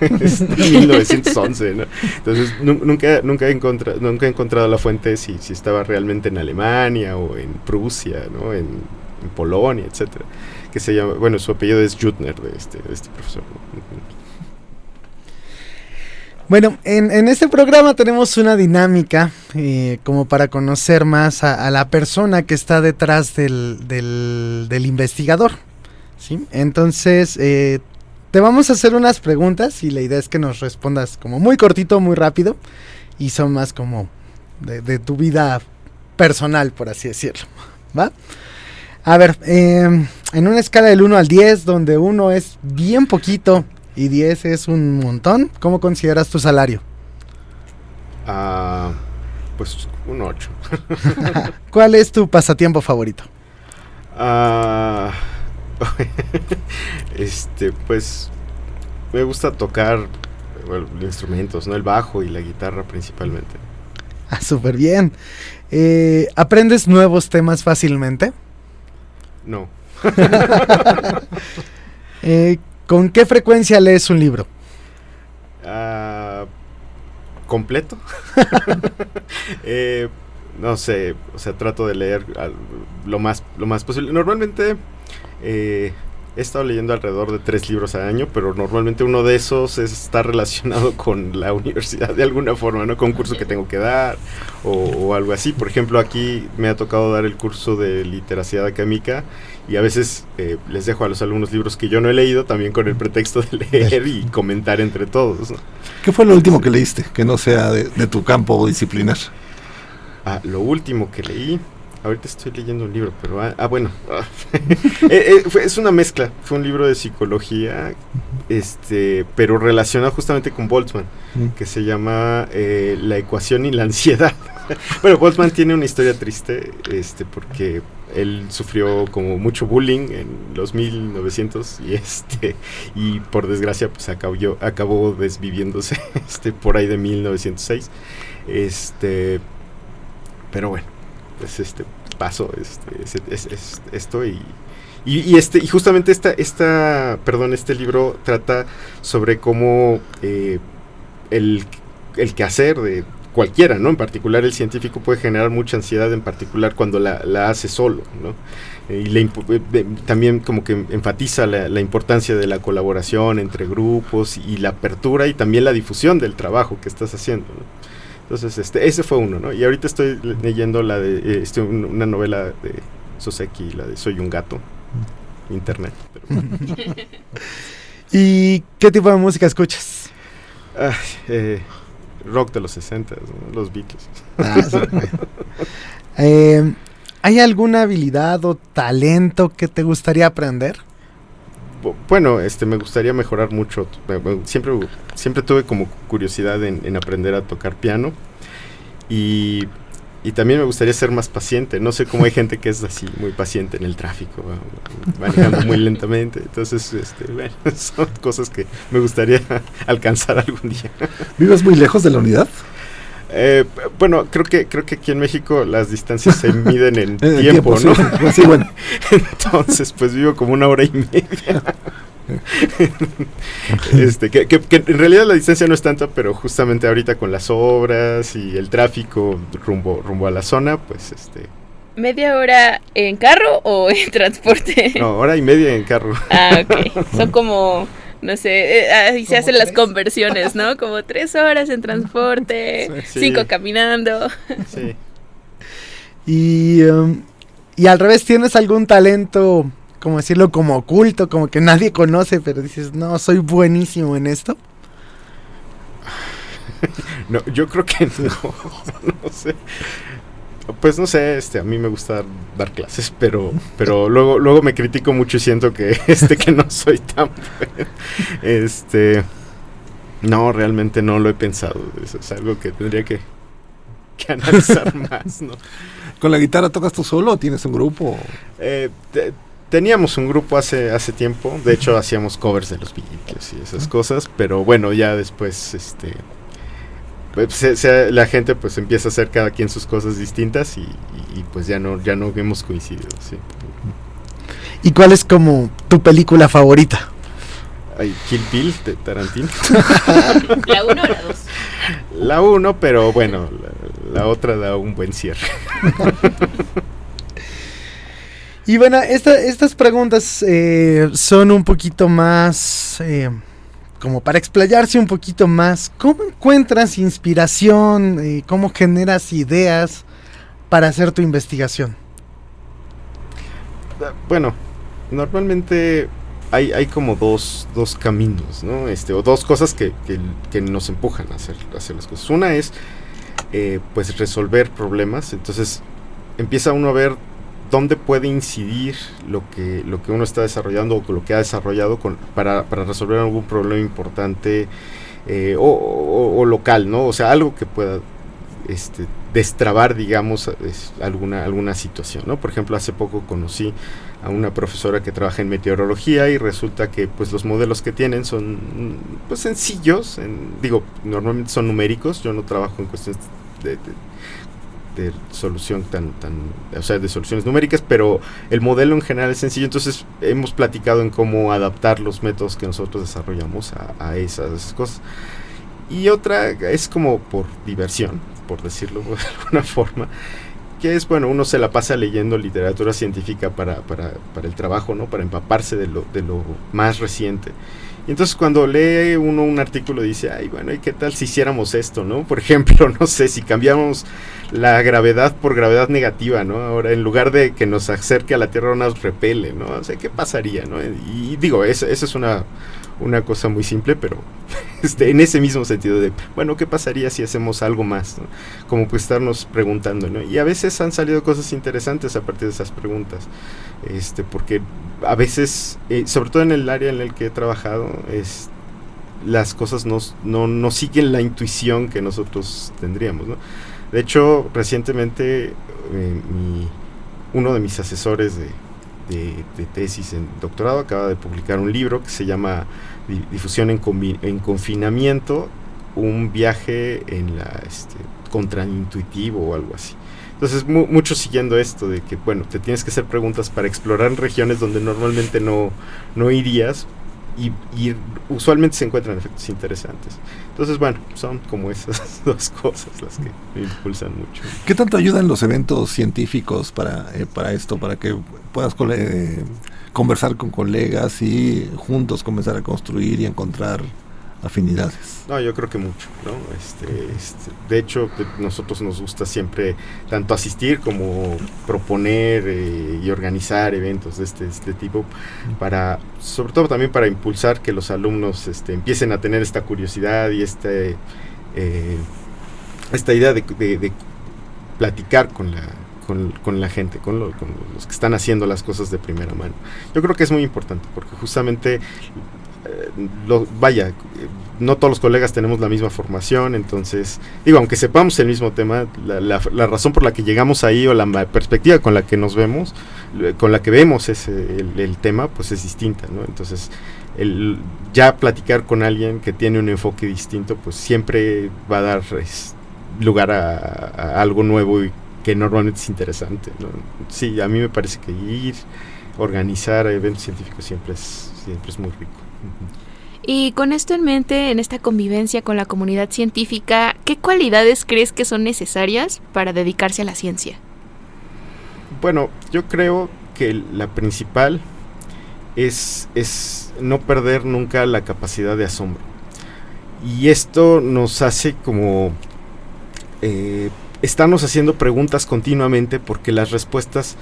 ¿no? 1911, ¿no? Entonces nunca he encontrado la fuente si estaba realmente en Alemania o en Prusia, ¿no? en Polonia, etcétera. Que se llama, su apellido es Juttner, de este profesor, ¿no? Bueno, en este programa tenemos una dinámica como para conocer más a la persona que está detrás del investigador, ¿sí? Entonces, te vamos a hacer unas preguntas y la idea es que nos respondas como muy cortito, muy rápido, y son más como de tu vida personal, por así decirlo, ¿va? A ver, en una escala del 1 al 10, donde 1 es bien poquito y 10 es un montón, ¿cómo consideras tu salario? Pues un 8. ¿Cuál es tu pasatiempo favorito? Pues me gusta tocar instrumentos, ¿no? El bajo y la guitarra principalmente. Súper bien. ¿Aprendes nuevos temas fácilmente? No. ¿Con qué frecuencia lees un libro? ¿Completo? No sé, o sea, trato de leer lo más posible. Normalmente he estado leyendo alrededor de 3 libros al año, pero normalmente uno de esos está relacionado con la universidad de alguna forma, ¿no? Con un curso que tengo que dar o algo así. Por ejemplo, aquí me ha tocado dar el curso de literacidad académica, y a veces les dejo a los alumnos libros que yo no he leído, también con el pretexto de leer y comentar entre todos, ¿no? ¿Qué fue lo último que leíste, que no sea de tu campo disciplinar? Lo último que leí, ahorita estoy leyendo un libro, pero es una mezcla. Fue un libro de psicología, pero relacionado justamente con Boltzmann, que se llama La ecuación y la ansiedad. Bueno, Boltzmann tiene una historia triste, porque él sufrió como mucho bullying en los 1900 y por desgracia pues acabó desviviéndose por ahí de 1906. Pero bueno, pues pasó esto y justamente este libro trata sobre cómo el quehacer de cualquiera, ¿no? En particular el científico puede generar mucha ansiedad, en particular cuando la hace solo, ¿no? Y también como que enfatiza la importancia de la colaboración entre grupos y la apertura y también la difusión del trabajo que estás haciendo, ¿no? Entonces, ese fue uno, ¿no? Y ahorita estoy leyendo la de una novela de Soseki, la de Soy un gato, internet. ¿Y qué tipo de música escuchas? Rock de los 60, ¿no? Los Beatles. ¿Hay alguna habilidad o talento que te gustaría aprender? Bueno, me gustaría mejorar mucho. Siempre tuve como curiosidad en aprender a tocar piano y también me gustaría ser más paciente. No sé cómo hay gente que es así muy paciente en el tráfico, manejando muy lentamente. Entonces, son cosas que me gustaría alcanzar algún día. ¿Vives muy lejos de la unidad? Bueno, creo que aquí en México las distancias se miden en tiempo, ¿no? Sí, bueno. Entonces, pues vivo como 1 hora y media. Que en realidad la distancia no es tanta, pero justamente ahorita con las obras y el tráfico rumbo a la zona, pues ¿Media hora en carro o en transporte? No, 1 hora y media en carro. Ok. Son como, no sé, ahí se hacen las conversiones, ¿no? Como 3 horas en transporte, sí. 5 caminando. Sí. Y Y al revés, ¿tienes algún talento, como decirlo, como oculto, como que nadie conoce, pero dices, no, soy buenísimo en esto? No, yo creo que no, no sé. Pues no sé, a mí me gusta dar clases, pero luego me critico mucho y siento que que no soy tan bueno. No, realmente no lo he pensado. Eso es algo que tendría que analizar más, ¿no? ¿Con la guitarra tocas tú solo o tienes un grupo? Teníamos un grupo hace tiempo. De hecho, hacíamos covers de los Beatles y esas cosas. Pero bueno, ya después, la gente pues empieza a hacer cada quien sus cosas distintas y pues ya no hemos coincidido, sí. ¿Y cuál es como tu película favorita? Ay, Kill Bill de Tarantino. ¿La 1 o la 2? La 1, pero bueno, la otra da un buen cierre. Y bueno, estas preguntas son un poquito más, como para explayarse un poquito más. ¿Cómo encuentras inspiración? ¿Cómo generas ideas para hacer tu investigación? Bueno, normalmente hay como dos caminos, ¿no? O dos cosas que nos empujan a hacer las cosas. Una es, pues, resolver problemas. Entonces, empieza uno a ver dónde puede incidir lo que uno está desarrollando o lo que ha desarrollado para resolver algún problema importante o local, ¿no? O sea, algo que pueda destrabar, digamos, alguna situación, ¿no? Por ejemplo, hace poco conocí a una profesora que trabaja en meteorología y resulta que pues los modelos que tienen son pues sencillos, normalmente son numéricos. Yo no trabajo en cuestiones de solución de soluciones numéricas, pero el modelo en general es sencillo. Entonces hemos platicado en cómo adaptar los métodos que nosotros desarrollamos a esas cosas. Y otra es como por diversión, por decirlo de alguna forma, que es, bueno, uno se la pasa leyendo literatura científica para el trabajo, ¿no? Para empaparse de lo más reciente. Y entonces cuando lee uno un artículo dice, ay, bueno, ¿y qué tal si hiciéramos esto, no? Por ejemplo, no sé, si cambiamos la gravedad por gravedad negativa, ¿no? Ahora, en lugar de que nos acerque a la Tierra, nos repele, ¿no? O sea, ¿qué pasaría, no? Y digo, esa es una cosa muy simple, pero en ese mismo sentido de, bueno, ¿qué pasaría si hacemos algo más, ¿no? Como pues estarnos preguntando, ¿no? Y a veces han salido cosas interesantes a partir de esas preguntas, porque a veces, sobre todo en el área en el que he trabajado, las cosas no siguen la intuición que nosotros tendríamos, ¿no? De hecho, recientemente uno de mis asesores de tesis en doctorado acaba de publicar un libro que se llama Difusión en confinamiento, un viaje en la contraintuitivo o algo así. Entonces mucho siguiendo esto de que, bueno, te tienes que hacer preguntas para explorar regiones donde normalmente no irías y usualmente se encuentran efectos interesantes. Entonces, bueno, son como esas dos cosas las que me impulsan mucho. ¿Qué tanto ayudan los eventos científicos para esto, para que puedas conversar con colegas y juntos comenzar a construir y encontrar afinidades? No, yo creo que mucho, ¿no? De hecho, nosotros nos gusta siempre tanto asistir como proponer y organizar eventos de este tipo, sobre todo también para impulsar que los alumnos empiecen a tener esta curiosidad y esta idea de platicar con la gente, con los que están haciendo las cosas de primera mano. Yo creo que es muy importante porque justamente no todos los colegas tenemos la misma formación. Entonces, aunque sepamos el mismo tema, la razón por la que llegamos ahí o la perspectiva con la que nos vemos, con la que vemos el tema, pues es distinta, ¿no? Entonces, ya platicar con alguien que tiene un enfoque distinto, pues siempre va a dar lugar a algo nuevo y que normalmente es interesante, ¿no? Sí, a mí me parece que organizar eventos científicos siempre es muy rico. Y con esto en mente, en esta convivencia con la comunidad científica, ¿qué cualidades crees que son necesarias para dedicarse a la ciencia? Bueno, yo creo que la principal es no perder nunca la capacidad de asombro. Y esto nos hace como estarnos haciendo preguntas continuamente, porque las respuestas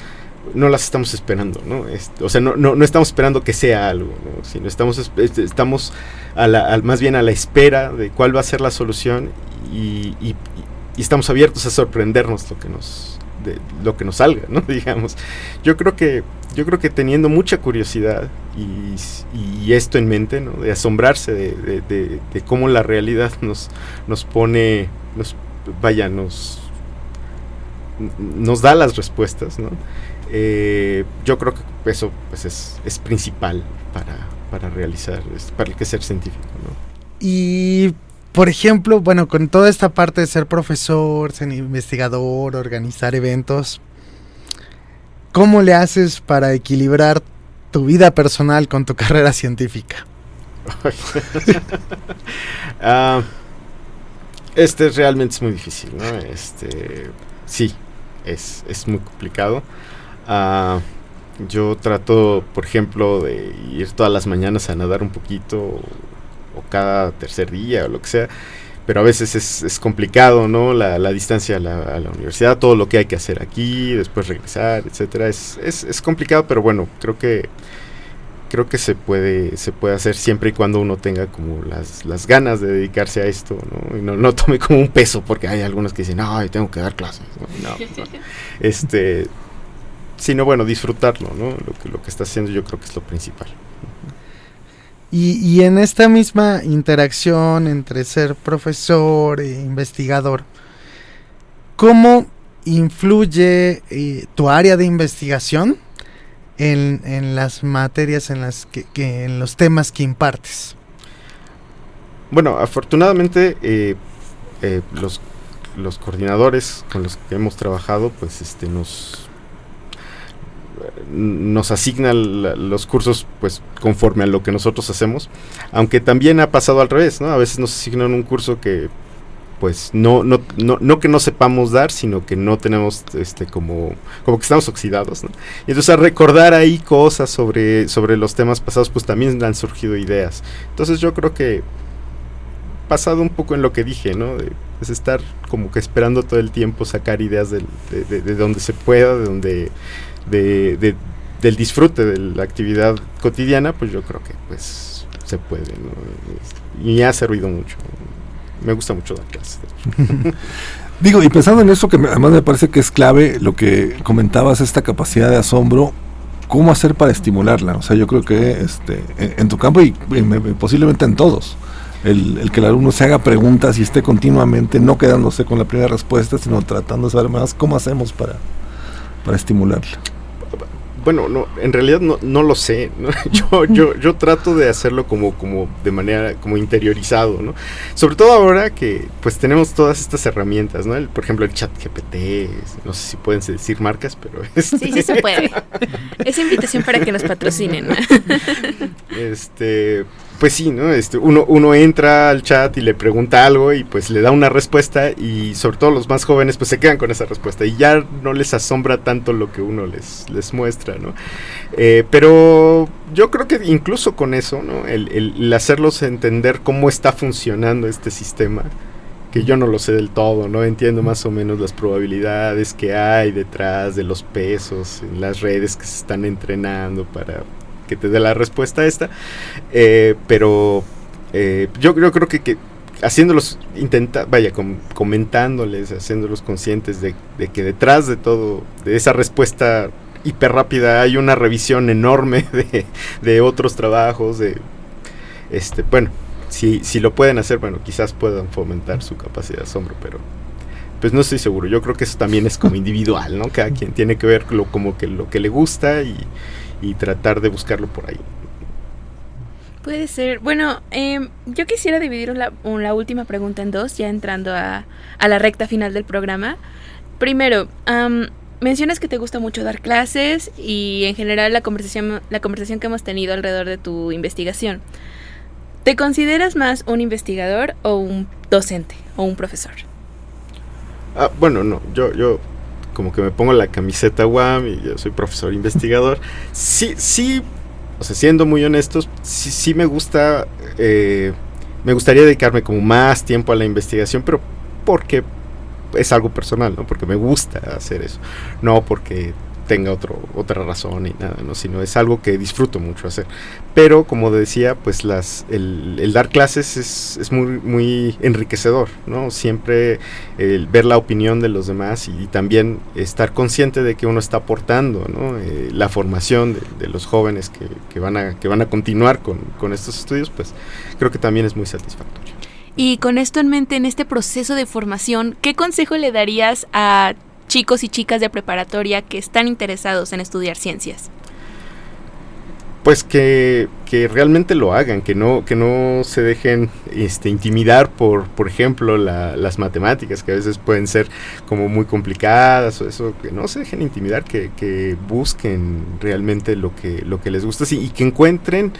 no las estamos esperando, ¿no? O sea, no estamos esperando que sea algo, ¿no? Sino estamos más bien a la espera de cuál va a ser la solución y estamos abiertos a sorprendernos de lo que nos salga, ¿no? Digamos. Yo creo que teniendo mucha curiosidad y esto en mente, ¿no? De asombrarse de cómo la realidad nos pone, nos da las respuestas, ¿no? Yo creo que eso pues es principal para realizar, para el que ser científico, ¿no? Y por ejemplo, bueno, con toda esta parte de ser profesor, ser investigador, organizar eventos, ¿cómo le haces para equilibrar tu vida personal con tu carrera científica? Realmente es muy difícil, ¿no? Sí, es muy complicado. Yo trato, por ejemplo, de ir todas las mañanas a nadar un poquito o cada tercer día o lo que sea, pero a veces es complicado, ¿no? La distancia a la universidad, todo lo que hay que hacer aquí, después regresar, etcétera. Es complicado, pero bueno, creo que se puede hacer siempre y cuando uno tenga como las ganas de dedicarse a esto, ¿no? Y no tome como un peso, porque hay algunos que dicen, ay, tengo que dar clases, no. Sino bueno, disfrutarlo, ¿no? Lo que está haciendo yo creo que es lo principal. Y en esta misma interacción entre ser profesor e investigador, ¿cómo influye tu área de investigación en las materias en las que en los temas que impartes? Bueno, afortunadamente los coordinadores con los que hemos trabajado, pues nos asignan los cursos pues conforme a lo que nosotros hacemos, aunque también ha pasado al revés, ¿no? A veces nos asignan un curso que pues no que no sepamos dar, sino que no tenemos como que estamos oxidados, ¿no? Y entonces a recordar ahí cosas sobre los temas pasados, pues también han surgido ideas. Entonces yo creo que pasado un poco en lo que dije, ¿no? Es estar como que esperando todo el tiempo sacar ideas de donde se pueda, del disfrute de la actividad cotidiana, pues yo creo que pues se puede, ¿no? Y me ha servido mucho. Me gusta mucho dar clases. Digo, y pensando en eso, que además me parece que es clave lo que comentabas, esta capacidad de asombro, ¿cómo hacer para estimularla? O sea, yo creo que en tu campo y posiblemente en todos, el que el alumno se haga preguntas y esté continuamente, no quedándose con la primera respuesta, sino tratando de saber más cómo hacemos para estimularla. Bueno, no, en realidad no lo sé, ¿no? Yo trato de hacerlo como de manera como interiorizado, ¿no? Sobre todo ahora que pues tenemos todas estas herramientas, ¿no? Por ejemplo, el ChatGPT, no sé si pueden decir marcas, pero Sí se puede. Es invitación para que nos patrocinen, ¿no? Pues sí, ¿no? Uno entra al chat y le pregunta algo y pues le da una respuesta, y sobre todo los más jóvenes pues se quedan con esa respuesta y ya no les asombra tanto lo que uno les muestra, ¿no? Pero yo creo que incluso con eso, ¿no? El hacerlos entender cómo está funcionando este sistema, que yo no lo sé del todo, ¿no? Entiendo más o menos las probabilidades que hay detrás de los pesos en las redes que se están entrenando para que te dé la respuesta esta, pero yo creo que haciéndolos comentándoles, haciéndolos conscientes de que detrás de todo, de esa respuesta hiper rápida, hay una revisión enorme de otros trabajos, bueno, si lo pueden hacer, bueno, quizás puedan fomentar su capacidad de asombro, pero pues no estoy seguro. Yo creo que eso también es como individual, ¿no? Cada quien tiene que ver como que lo que le gusta y tratar de buscarlo por ahí. Puede ser. Bueno, yo quisiera dividir la última pregunta en dos, ya entrando a la recta final del programa. Primero, mencionas que te gusta mucho dar clases y en general la conversación que hemos tenido alrededor de tu investigación. ¿Te consideras más un investigador o un docente o un profesor? Bueno, no, yo como que me pongo la camiseta UAM y yo soy profesor investigador. Sí, o sea, siendo muy honestos, sí me gusta, me gustaría dedicarme como más tiempo a la investigación, pero porque es algo personal, ¿no? Porque me gusta hacer eso, no porque tenga otra razón ni nada, ¿no? Sino es algo que disfruto mucho hacer. Pero como decía, pues el dar clases es muy, muy enriquecedor, ¿no? Siempre el ver la opinión de los demás y también estar consciente de que uno está aportando, ¿no? La formación de los jóvenes que van a continuar con estos estudios, pues creo que también es muy satisfactorio. Y con esto en mente, en este proceso de formación, ¿qué consejo le darías a chicos y chicas de preparatoria que están interesados en estudiar ciencias? Pues que realmente lo hagan, que no se dejen intimidar por ejemplo, las matemáticas, que a veces pueden ser como muy complicadas o eso, que no se dejen intimidar, que busquen realmente lo que les gusta, sí, y que encuentren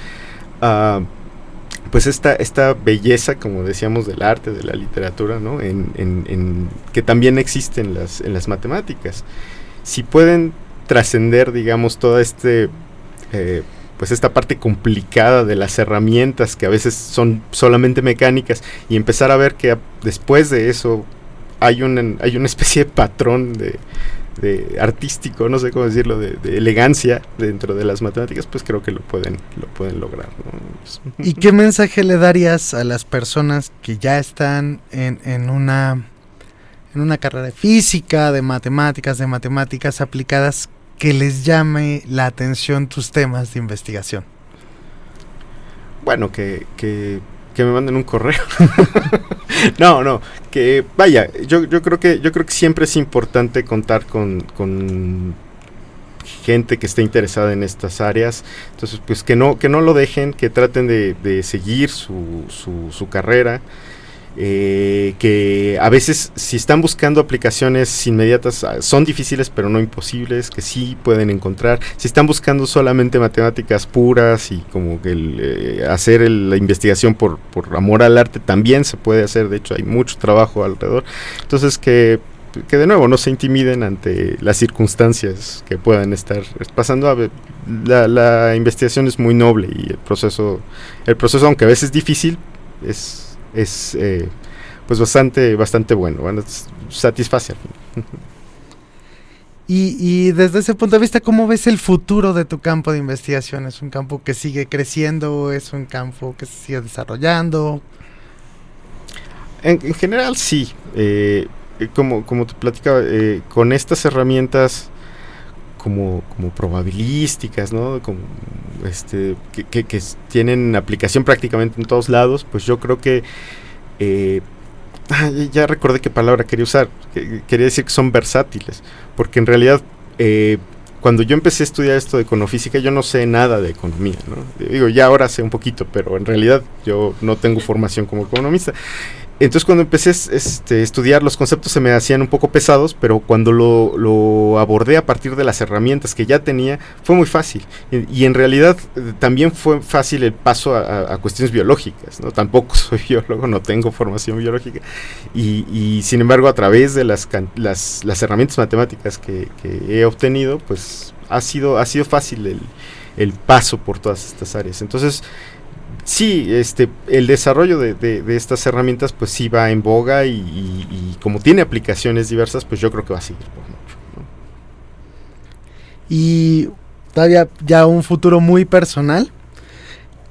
pues esta belleza, como decíamos, del arte, de la literatura, ¿no? En que también existe en las matemáticas. Si pueden trascender, digamos, toda pues esta parte complicada de las herramientas que a veces son solamente mecánicas, y empezar a ver que después de eso hay una especie de patrón de artístico, no sé cómo decirlo, de elegancia dentro de las matemáticas, pues creo que lo pueden lograr, ¿no? ¿Y qué mensaje le darías a las personas que ya están en una carrera de física, de matemáticas aplicadas, que les llame la atención tus temas de investigación? Bueno, que me manden un correo. No, que vaya, yo creo que siempre es importante contar con gente que esté interesada en estas áreas. Entonces, pues que no lo dejen, que traten de seguir su carrera. Que a veces, si están buscando aplicaciones inmediatas, son difíciles pero no imposibles, que sí pueden encontrar. Si están buscando solamente matemáticas puras y como que hacer la investigación por amor al arte, también se puede hacer. De hecho, hay mucho trabajo alrededor. Entonces, que de nuevo no se intimiden ante las circunstancias que puedan estar pasando. La investigación es muy noble, y el proceso, aunque a veces es difícil, es pues bastante bueno, satisface. Y desde ese punto de vista, ¿cómo ves el futuro de tu campo de investigación? ¿Es un campo que sigue creciendo? ¿Es un campo que se sigue desarrollando? En general sí, como te platicaba, con estas herramientas como probabilísticas, ¿no? Como que tienen aplicación prácticamente en todos lados, pues yo creo que ya recordé qué palabra quería usar. Quería decir que son versátiles, porque en realidad cuando yo empecé a estudiar esto de econofísica, yo no sé nada de economía, ¿no? Digo, ya ahora sé un poquito, pero en realidad yo no tengo formación como economista. Entonces, cuando empecé a estudiar, los conceptos se me hacían un poco pesados, pero cuando lo abordé a partir de las herramientas que ya tenía, fue muy fácil. Y en realidad también fue fácil el paso a cuestiones biológicas, ¿no? Tampoco soy biólogo, no tengo formación biológica. Y sin embargo, a través de las herramientas matemáticas que he obtenido, pues ha sido fácil el paso por todas estas áreas. Entonces, sí, el desarrollo de estas herramientas pues sí va en boga, y como tiene aplicaciones diversas, pues yo creo que va a seguir por mucho, ¿no? Y todavía ya un futuro muy personal,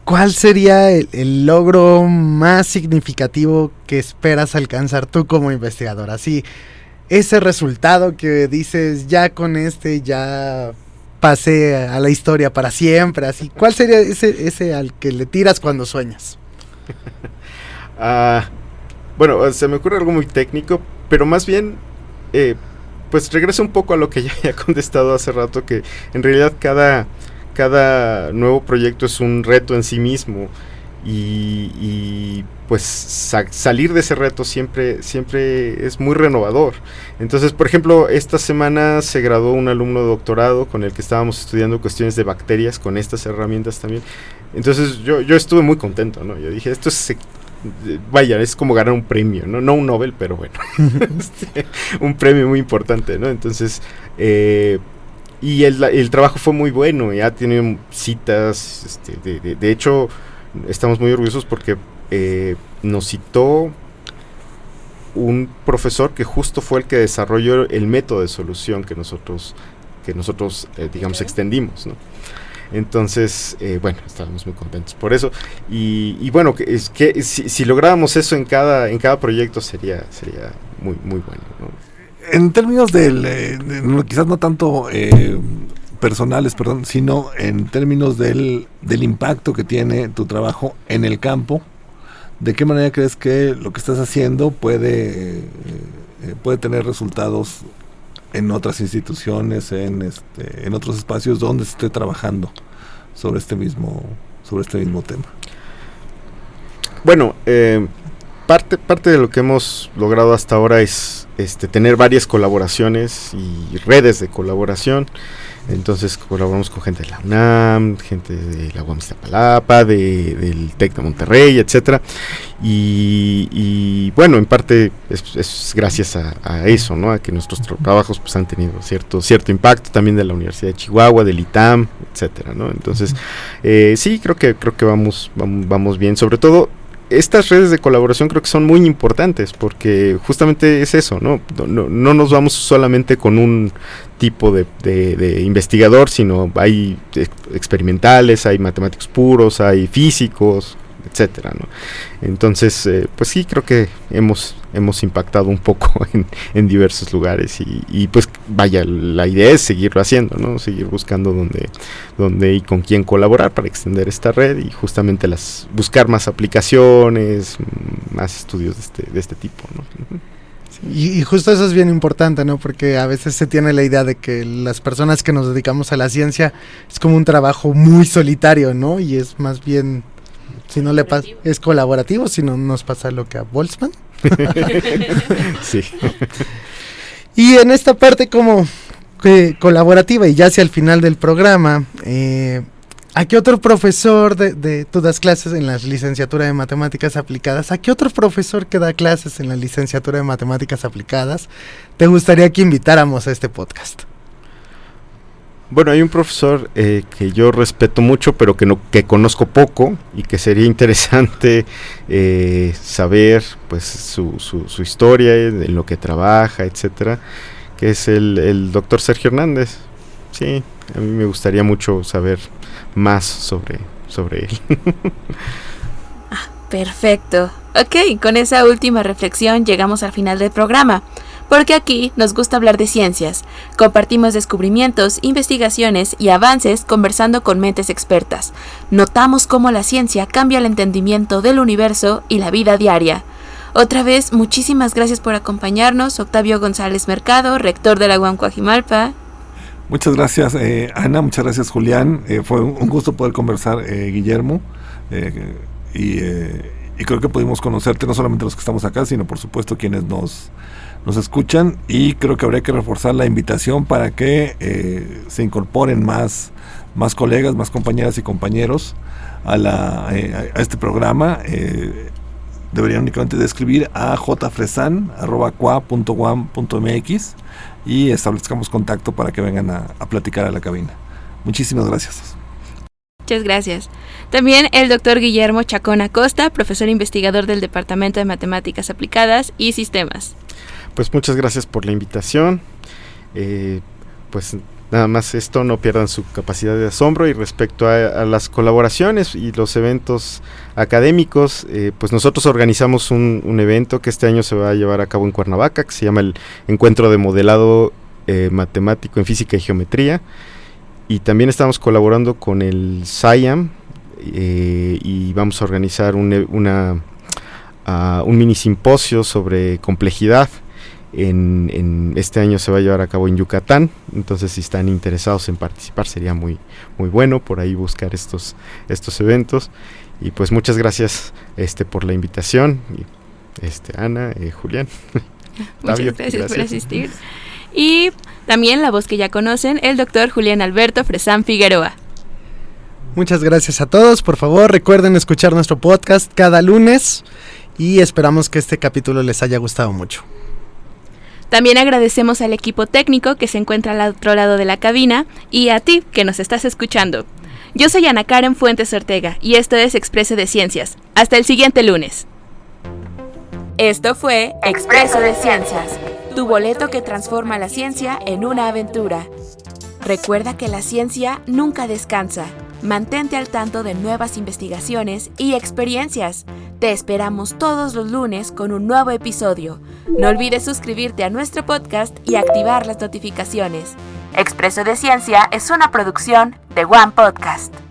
¿cuál sería el logro más significativo que esperas alcanzar tú como investigador? Así, ese resultado que dices, ya con ya pasé a la historia para siempre, así. ¿Cuál sería ese al que le tiras cuando sueñas? Bueno, se me ocurre algo muy técnico, pero más bien, pues regreso un poco a lo que ya había contestado hace rato, que en realidad cada nuevo proyecto es un reto en sí mismo, y pues salir de ese reto siempre es muy renovador. Entonces, por ejemplo, esta semana se graduó un alumno de doctorado con el que estábamos estudiando cuestiones de bacterias con estas herramientas también. Entonces yo estuve muy contento, ¿no? Yo dije, esto es como ganar un premio, no un Nobel, pero bueno, un premio muy importante, ¿no? Entonces, y el trabajo fue muy bueno, ya tiene citas, de hecho, estamos muy orgullosos porque nos citó un profesor que justo fue el que desarrolló el método de solución que nosotros que nosotros, digamos, extendimos, ¿no? Entonces, bueno, estábamos muy contentos por eso. Y bueno, que si lográramos eso en cada proyecto sería muy, muy bueno, ¿no? En términos quizás no tanto personales, sino en términos del impacto que tiene tu trabajo en el campo, ¿de qué manera crees que lo que estás haciendo puede tener resultados en otras instituciones, en otros espacios donde se esté trabajando sobre este mismo tema? Bueno, parte de lo que hemos logrado hasta ahora es tener varias colaboraciones y redes de colaboración. Entonces colaboramos con gente de la UNAM, gente de la UAM Iztapalapa, del TEC de Monterrey, etcétera. Y bueno, en parte es gracias a eso, ¿no? A que nuestros trabajos pues han tenido cierto impacto, también de la Universidad de Chihuahua, del ITAM, etcétera, ¿no? Entonces, sí, creo que vamos bien. Sobre todo, estas redes de colaboración creo que son muy importantes porque justamente es eso, ¿no? No nos vamos solamente con un tipo de investigador, sino hay experimentales, hay matemáticos puros, hay físicos, etcétera, ¿no? Entonces, pues sí, creo que hemos impactado un poco en diversos lugares y pues vaya, la idea es seguirlo haciendo, ¿no? Seguir buscando dónde y con quién colaborar para extender esta red y justamente buscar más aplicaciones, más estudios de este tipo, ¿no? Y justo eso es bien importante, ¿no? Porque a veces se tiene la idea de que las personas que nos dedicamos a la ciencia es como un trabajo muy solitario, ¿no? Y es más bien, si no le pasa, es colaborativo, si no nos pasa lo que a Boltzmann. Sí. Y en esta parte como colaborativa y ya hacia el final del programa, ¿a qué otro profesor tú das clases en la licenciatura de Matemáticas Aplicadas? ¿A qué otro profesor que da clases en la licenciatura de Matemáticas Aplicadas te gustaría que invitáramos a este podcast? Bueno, hay un profesor que yo respeto mucho, pero que conozco poco y que sería interesante saber pues su historia, en lo que trabaja, etcétera, que es el doctor Sergio Hernández. Sí, a mí me gustaría mucho saber más sobre él. Perfecto. Ok, con esa última reflexión llegamos al final del programa, porque aquí nos gusta hablar de ciencias. Compartimos descubrimientos, investigaciones y avances conversando con mentes expertas. Notamos cómo la ciencia cambia el entendimiento del universo y la vida diaria. Otra vez, muchísimas gracias por acompañarnos, Octavio González Mercado, rector de la UAM Coajimalpa. Muchas gracias, Ana, muchas gracias, Julián. Fue un gusto poder conversar, Guillermo, y creo que pudimos conocerte, no solamente los que estamos acá, sino por supuesto quienes nos escuchan, y creo que habría que reforzar la invitación para que se incorporen más colegas, más compañeras y compañeros a este programa. Deberían únicamente de escribir a jfresan@cua.uam.mx y establezcamos contacto para que vengan a platicar a la cabina. Muchísimas gracias. Muchas gracias. También el doctor Guillermo Chacón Acosta, profesor investigador del Departamento de Matemáticas Aplicadas y Sistemas. Pues muchas gracias por la invitación. Pues nada más esto, no pierdan su capacidad de asombro. Y respecto a las colaboraciones y los eventos académicos, pues nosotros organizamos un evento que este año se va a llevar a cabo en Cuernavaca, que se llama el Encuentro de Modelado Matemático en Física y Geometría, y también estamos colaborando con el SciAm y vamos a organizar un mini simposio sobre complejidad. En este año se va a llevar a cabo en Yucatán, entonces si están interesados en participar sería muy muy bueno por ahí buscar estos eventos. Y pues muchas gracias por la invitación, y, Ana, Julián. Muchas gracias por asistir. Y también la voz que ya conocen, el doctor Julián Alberto Fresán Figueroa. Muchas gracias a todos. Por favor, recuerden escuchar nuestro podcast cada lunes y esperamos que este capítulo les haya gustado mucho. También agradecemos al equipo técnico que se encuentra al otro lado de la cabina y a ti que nos estás escuchando. Yo soy Ana Karen Fuentes Ortega y esto es Expreso de Ciencias. Hasta el siguiente lunes. Esto fue Expreso de Ciencias, tu boleto que transforma la ciencia en una aventura. Recuerda que la ciencia nunca descansa. Mantente al tanto de nuevas investigaciones y experiencias. Te esperamos todos los lunes con un nuevo episodio. No olvides suscribirte a nuestro podcast y activar las notificaciones. Expreso de Ciencia es una producción de One Podcast.